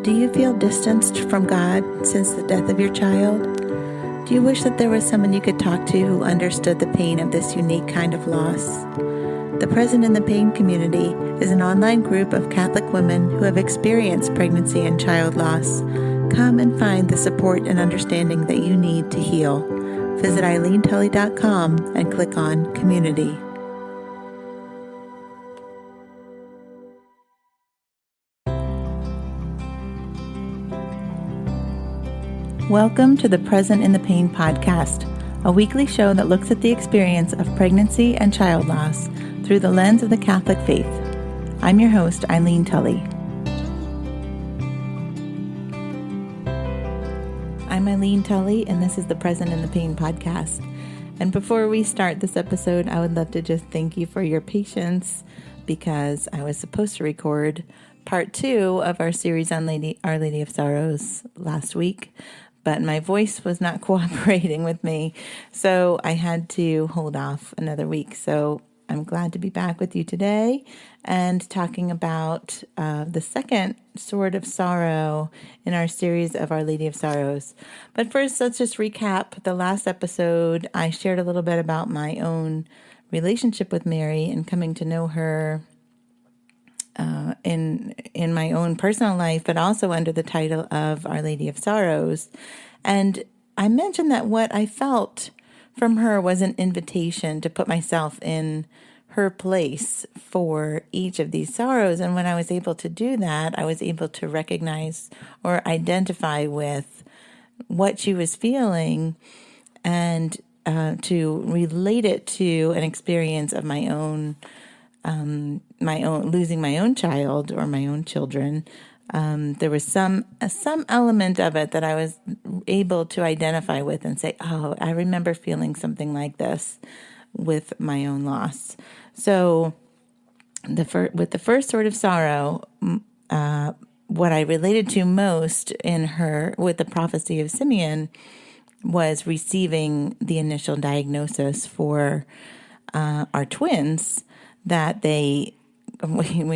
Do you feel distanced from God since the death of your child? Do you wish that there was someone you could talk to who understood the pain of this unique kind of loss? The Present in the Pain community is an online group of Catholic women who have experienced pregnancy and child loss. Come and find the support and understanding that you need to heal. Visit EileenTully.com and click on Community. Welcome to the Present in the Pain podcast, a weekly show that looks at the experience of pregnancy and child loss through the lens of the Catholic faith. I'm your host, Eileen Tully. I'm Eileen Tully, and this is the Present in the Pain podcast. And before we start this episode, I would love to just thank you for your patience, because I was supposed to record part 2 of our series on Our Lady of Sorrows last week, but my voice was not cooperating with me, so I had to hold off another week. So I'm glad to be back with you today and talking about the second sword of sorrow in our series of Our Lady of Sorrows. But first, let's just recap the last episode. I shared a little bit about my own relationship with Mary and coming to know her in my own personal life, but also under the title of Our Lady of Sorrows. And I mentioned that what I felt from her was an invitation to put myself in her place for each of these sorrows. And when I was able to do that, I was able to recognize or identify with what she was feeling and to relate it to an experience of my own losing my own child or my own children. There was some element of it that I was able to identify with and say, oh, I remember feeling something like this with my own loss. So with the first sort of sorrow, what I related to most in her with the prophecy of Simeon was receiving the initial diagnosis for our twins, that we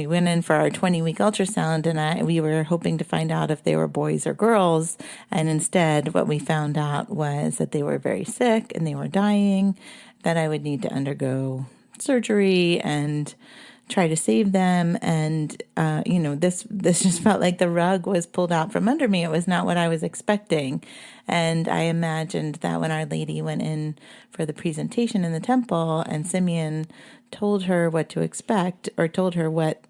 went in for our 20-week ultrasound, and we were hoping to find out if they were boys or girls. And instead, what we found out was that they were very sick and they were dying, that I would need to undergo surgery and try to save them. And, this just felt like the rug was pulled out from under me. It was not what I was expecting. And I imagined that when Our Lady went in for the presentation in the temple and Simeon told her what to expect, or told her what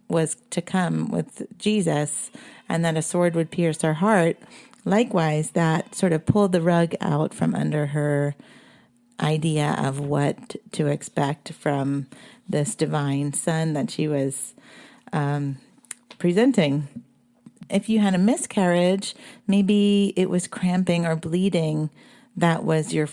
was to come with Jesus, and that a sword would pierce her heart, likewise, that sort of pulled the rug out from under her idea of what to expect from this divine son that she was presenting. If you had a miscarriage, maybe it was cramping or bleeding that was your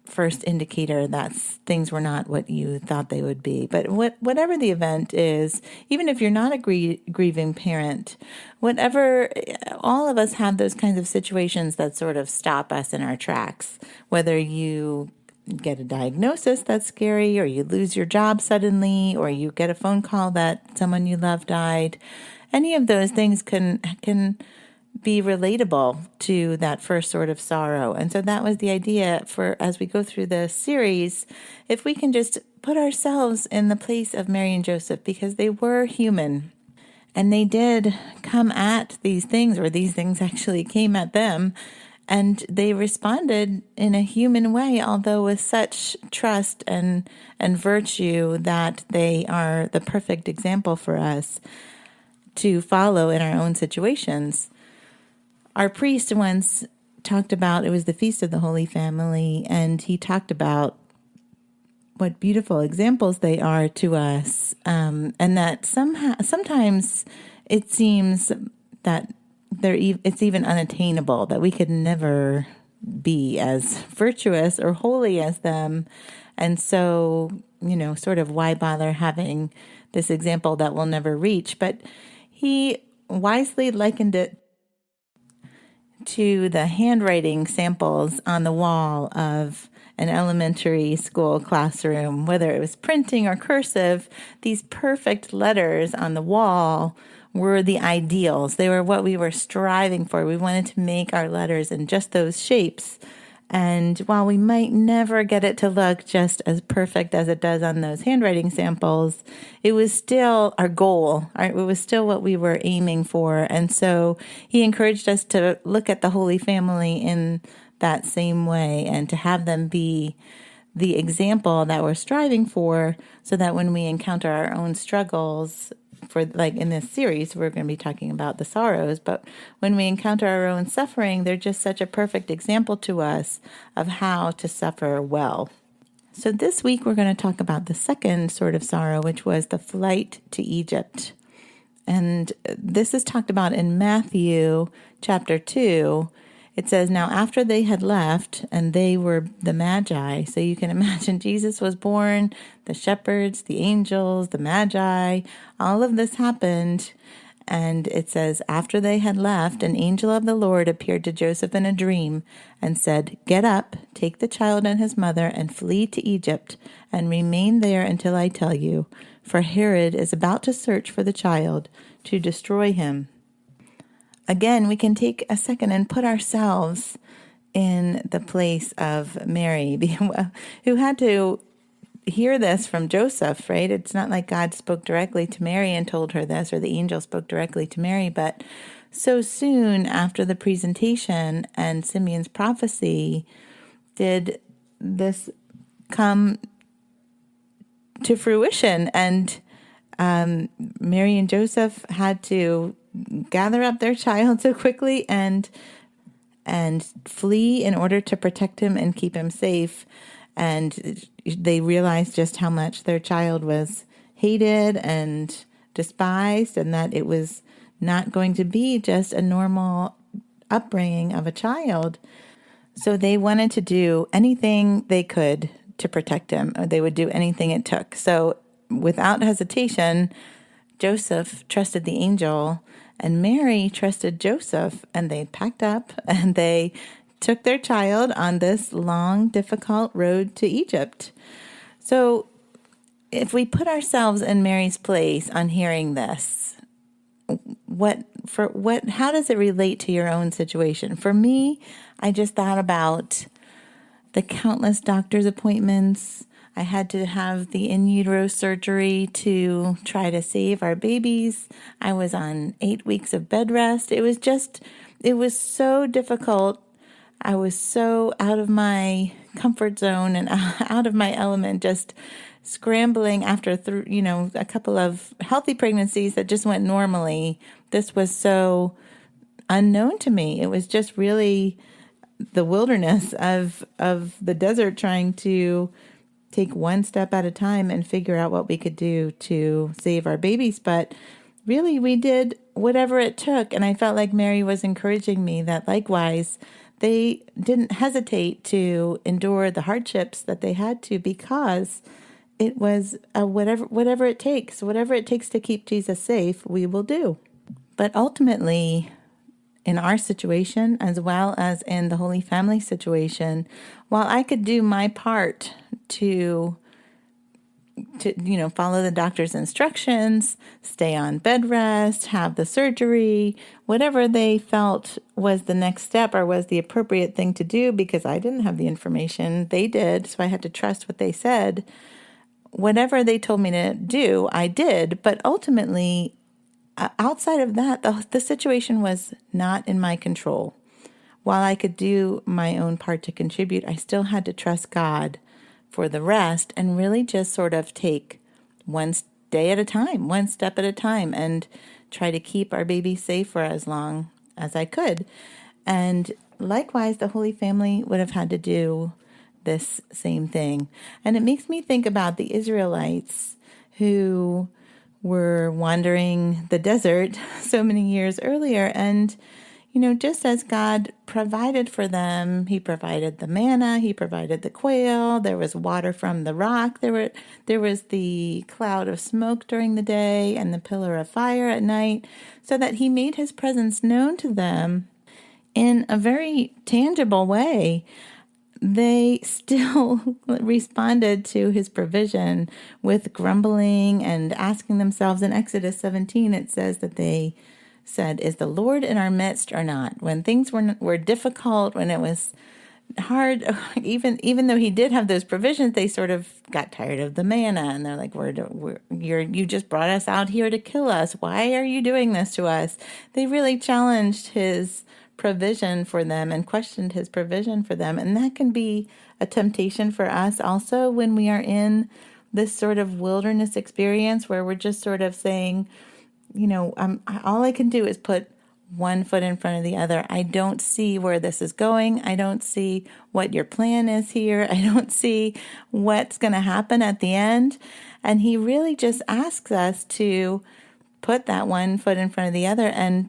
first indicator that things were not what you thought they would be. But whatever the event is, even if you're not a grieving parent, all of us have those kinds of situations that sort of stop us in our tracks. Whether you get a diagnosis that's scary, or you lose your job suddenly, or you get a phone call that someone you love died, any of those things can be relatable to that first sort of sorrow. And so that was the idea for, as we go through the series, if we can just put ourselves in the place of Mary and Joseph, because they were human and they did come at these things, or these things actually came at them, and they responded in a human way, although with such trust and virtue that they are the perfect example for us to follow in our own situations. Our priest once talked about, it was the Feast of the Holy Family, and he talked about what beautiful examples they are to us, and that sometimes it seems that it's even unattainable, that we could never be as virtuous or holy as them. And so, sort of why bother having this example that we'll never reach? But he wisely likened it to the handwriting samples on the wall of an elementary school classroom, whether it was printing or cursive. These perfect letters on the wall were the ideals. They were what we were striving for. We wanted to make our letters in just those shapes. And while we might never get it to look just as perfect as it does on those handwriting samples, it was still our goal. It was still what we were aiming for. And so he encouraged us to look at the Holy Family in that same way and to have them be the example that we're striving for, so that when we encounter our own struggles, for like in this series, we're going to be talking about the sorrows, but when we encounter our own suffering, they're just such a perfect example to us of how to suffer well. So this week, we're going to talk about the second sort of sorrow, which was the flight to Egypt. And this is talked about in Matthew chapter 2. It says, now after they had left, and they were the Magi, so you can imagine Jesus was born, the shepherds, the angels, the Magi, all of this happened. And it says, after they had left, an angel of the Lord appeared to Joseph in a dream and said, get up, take the child and his mother, and flee to Egypt, and remain there until I tell you, for Herod is about to search for the child to destroy him. Again, we can take a second and put ourselves in the place of Mary, who had to hear this from Joseph, right? It's not like God spoke directly to Mary and told her this, or the angel spoke directly to Mary, but so soon after the presentation and Simeon's prophecy did this come to fruition, and Mary and Joseph had to gather up their child so quickly and flee in order to protect him and keep him safe. And they realized just how much their child was hated and despised, and that it was not going to be just a normal upbringing of a child. So they wanted to do anything they could to protect him, or they would do anything it took. So without hesitation, Joseph trusted the angel, and Mary trusted Joseph, and they packed up and they took their child on this long, difficult road to Egypt. So if we put ourselves in Mary's place on hearing this, how does it relate to your own situation? For me, I just thought about the countless doctor's appointments. I had to have the in utero surgery to try to save our babies. I was on 8 weeks of bed rest. It was so difficult. I was so out of my comfort zone and out of my element, just scrambling after a couple of healthy pregnancies that just went normally. This was so unknown to me. It was just really the wilderness of the desert, trying to take one step at a time and figure out what we could do to save our babies. But really, we did whatever it took. And I felt like Mary was encouraging me that likewise, they didn't hesitate to endure the hardships that they had to, because it was whatever it takes to keep Jesus safe, we will do. But ultimately, in our situation, as well as in the Holy Family situation, while I could do my part to follow the doctor's instructions, stay on bed rest, have the surgery, whatever they felt was the next step or was the appropriate thing to do, because I didn't have the information, they did, so I had to trust what they said. Whatever they told me to do, I did, but ultimately, outside of that, the situation was not in my control. While I could do my own part to contribute, I still had to trust God for the rest and really just sort of take one day at a time, one step at a time, and try to keep our baby safe for as long as I could. And likewise, the Holy Family would have had to do this same thing. And it makes me think about the Israelites who were wandering the desert so many years earlier. And, just as God provided for them, he provided the manna, he provided the quail, there was water from the rock, there was the cloud of smoke during the day and the pillar of fire at night, so that he made his presence known to them in a very tangible way. they still responded to his provision with grumbling and asking themselves. In Exodus 17, it says that they said, "Is the Lord in our midst or not?" When things were difficult, when it was hard, even though he did have those provisions, they sort of got tired of the manna, and they're like, you just brought us out here to kill us. Why are you doing this to us?" They really challenged his provision for them and questioned his provision for them. And that can be a temptation for us also when we are in this sort of wilderness experience where we're just sort of saying, all I can do is put one foot in front of the other. I don't see where this is going. I don't see what your plan is here. I don't see what's going to happen at the end. And he really just asks us to put that one foot in front of the other and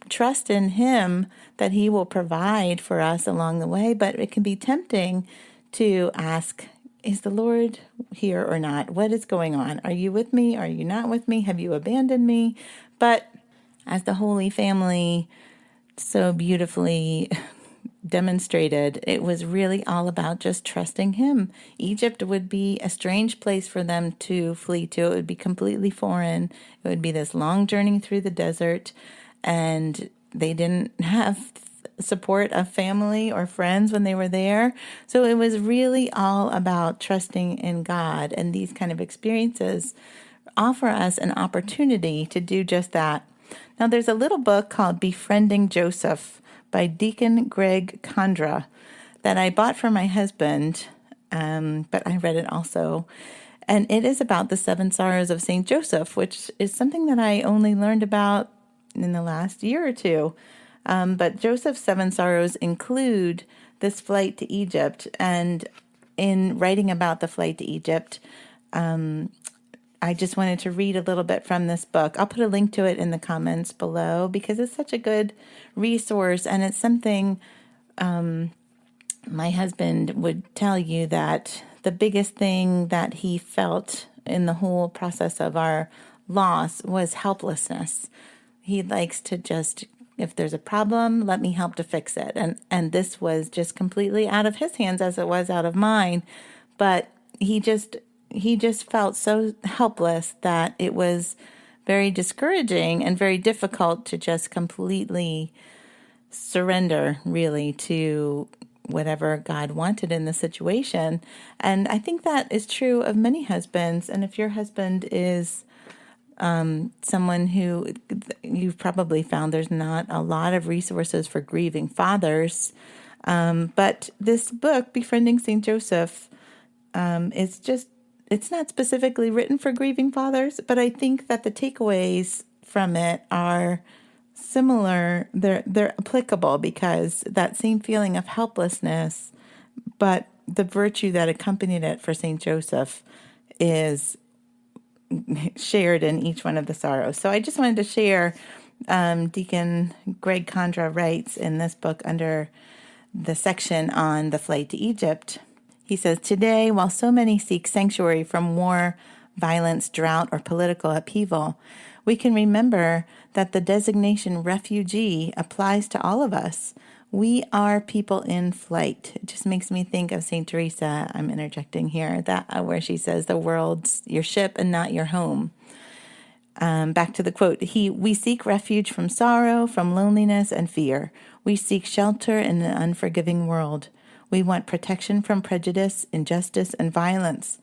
trust in him that he will provide for us along the way. But it can be tempting to ask, is the Lord here or not? What is going on? Are you with me? Are you not with me? Have you abandoned me? But as the Holy Family so beautifully demonstrated, it was really all about just trusting him. Egypt would be a strange place for them to flee to. It would be completely foreign. It would be this long journey through the desert, and they didn't have support of family or friends when they were there. So it was really all about trusting in God, and these kind of experiences offer us an opportunity to do just that. Now, there's a little book called Befriending Joseph by Deacon Greg Condra that I bought for my husband, but I read it also. And it is about the 7 sorrows of St. Joseph, which is something that I only learned about in the last year or two. But Joseph's 7 sorrows include this flight to Egypt. And in writing about the flight to Egypt, I just wanted to read a little bit from this book. I'll put a link to it in the comments below because it's such a good resource, and it's something my husband would tell you that the biggest thing that he felt in the whole process of our loss was helplessness. He likes to just, if there's a problem, let me help to fix it. And this was just completely out of his hands as it was out of mine. But he just felt so helpless that it was very discouraging and very difficult to just completely surrender, really, to whatever God wanted in the situation. And I think that is true of many husbands. And if your husband is someone who you've probably found there's not a lot of resources for grieving fathers, but this book, Befriending St. Joseph, it's not specifically written for grieving fathers, but I think that the takeaways from it are similar. They're applicable because that same feeling of helplessness, but the virtue that accompanied it for St. Joseph is shared in each one of the sorrows. So I just wanted to share, Deacon Greg Condra writes in this book under the section on the flight to Egypt. He says, "Today, while so many seek sanctuary from war, violence, drought, or political upheaval, we can remember that the designation refugee applies to all of us. We are people in flight." It just makes me think of St. Teresa. I'm interjecting here, that where she says, "The world's your ship and not your home." Back to the quote. We seek refuge from sorrow, from loneliness and fear. We seek shelter in an unforgiving world. We want protection from prejudice, injustice, and violence.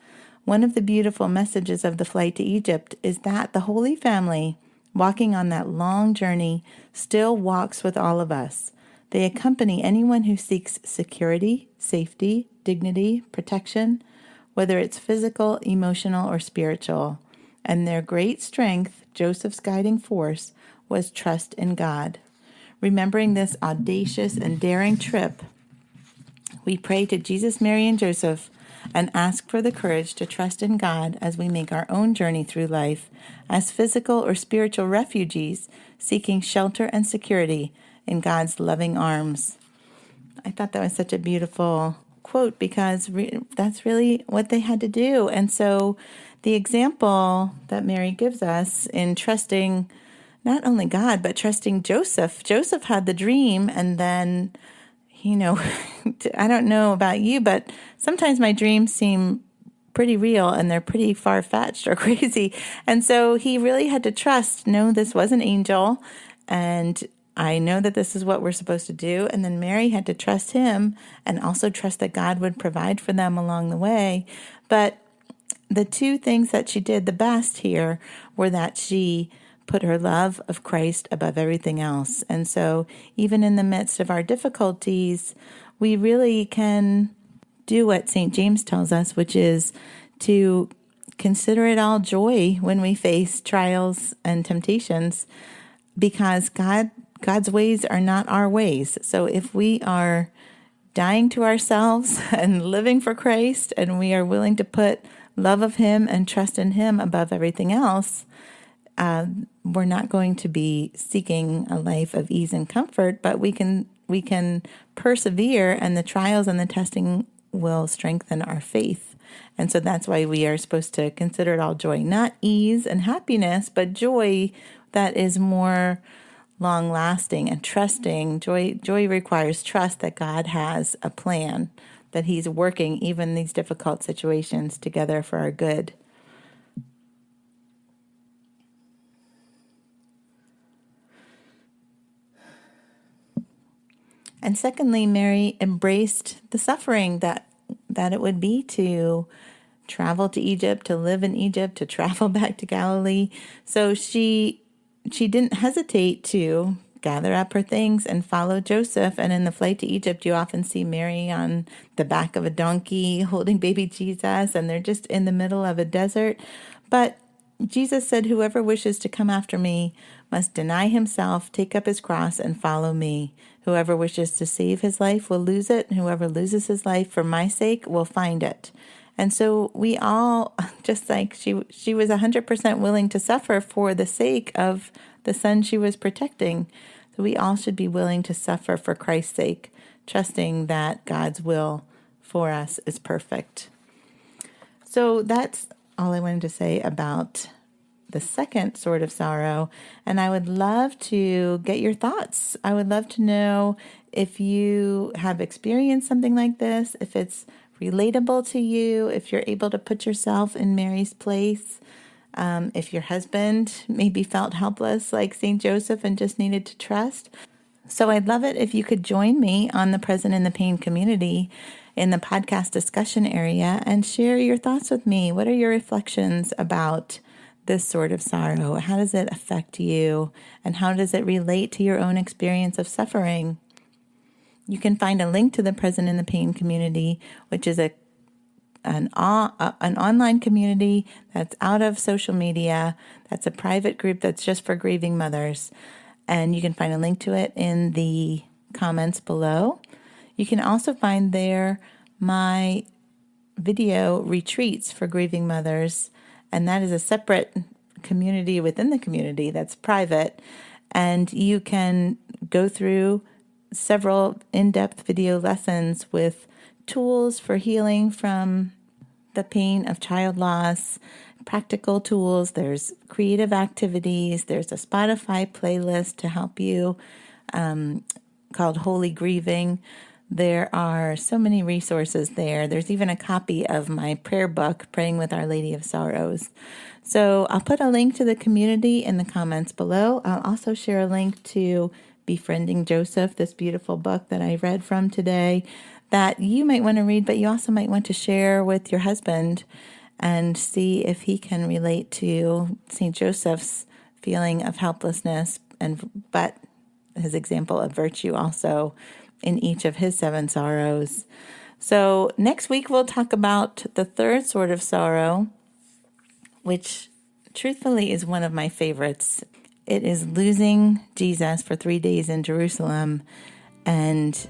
One of the beautiful messages of the flight to Egypt is that the Holy Family, walking on that long journey, still walks with all of us. They accompany anyone who seeks security, safety, dignity, protection, whether it's physical, emotional, or spiritual. And their great strength, Joseph's guiding force, was trust in God. Remembering this audacious and daring trip, we pray to Jesus, Mary, and Joseph and ask for the courage to trust in God as we make our own journey through life as physical or spiritual refugees seeking shelter and security in God's loving arms. I thought that was such a beautiful quote because that's really what they had to do. And so the example that Mary gives us in trusting not only God, but trusting Joseph. Joseph had the dream, and then I don't know about you, but sometimes my dreams seem pretty real and they're pretty far-fetched or crazy. And so he really had to trust, no, this was an angel, and I know that this is what we're supposed to do. And then Mary had to trust him and also trust that God would provide for them along the way. But the two things that she did the best here were that she put her love of Christ above everything else. And so even in the midst of our difficulties, we really can do what St. James tells us, which is to consider it all joy when we face trials and temptations, because God's ways are not our ways. So if we are dying to ourselves and living for Christ, and we are willing to put love of him and trust in him above everything else, we're not going to be seeking a life of ease and comfort, but we can persevere, and the trials and the testing will strengthen our faith. And so that's why we are supposed to consider it all joy, not ease and happiness, but joy that is more long-lasting and trusting. Joy requires trust that God has a plan, that he's working even these difficult situations together for our good. And secondly, Mary embraced the suffering that it would be to travel to Egypt, to live in Egypt, to travel back to Galilee. So she didn't hesitate to gather up her things and follow Joseph. And in the flight to Egypt, you often see Mary on the back of a donkey holding baby Jesus, and they're just in the middle of a desert. But Jesus said, whoever wishes to come after me must deny himself, take up his cross, and follow me. Whoever wishes to save his life will lose it, and whoever loses his life for my sake will find it. And so we all, just like she was 100% willing to suffer for the sake of the son she was protecting. So we all should be willing to suffer for Christ's sake, trusting that God's will for us is perfect. So that's all I wanted to say about the second sort of sorrow. And I would love to get your thoughts. I would love to know if you have experienced something like this, if it's relatable to you, if you're able to put yourself in Mary's place, if your husband maybe felt helpless like St. Joseph and just needed to trust. So I'd love it if you could join me on the Present in the Pain community in the podcast discussion area and share your thoughts with me. What are your reflections about this sort of sorrow? How does it affect you? And how does it relate to your own experience of suffering? You can find a link to the Present in the Pain community, which is an online community that's out of social media. That's a private group that's just for grieving mothers. And you can find a link to it in the comments below. You can also find there my video retreats for grieving mothers, and that is a separate community within the community that's private. And you can go through several in-depth video lessons with tools for healing from the pain of child loss, practical tools. There's creative activities. There's a Spotify playlist to help you called Holy Grieving. There are so many resources there. There's even a copy of my prayer book, Praying with Our Lady of Sorrows. So I'll put a link to the community in the comments below. I'll also share a link to Befriending Joseph, this beautiful book that I read from today that you might want to read, but you also might want to share with your husband and see if he can relate to St. Joseph's feeling of helplessness, but his example of virtue also in each of his 7 sorrows. So next week we'll talk about the third sort of sorrow, which truthfully is one of my favorites. It is losing Jesus for 3 days in Jerusalem, and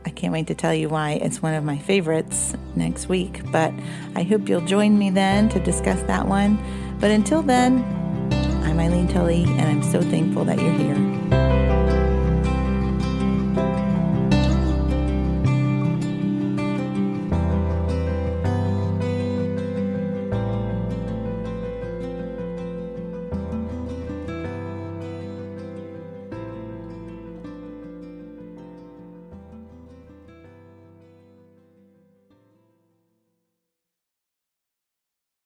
I can't wait to tell you why it's one of my favorites next week. But I hope you'll join me then to discuss that one. But until then, I'm Eileen Tully, and I'm so thankful that you're here.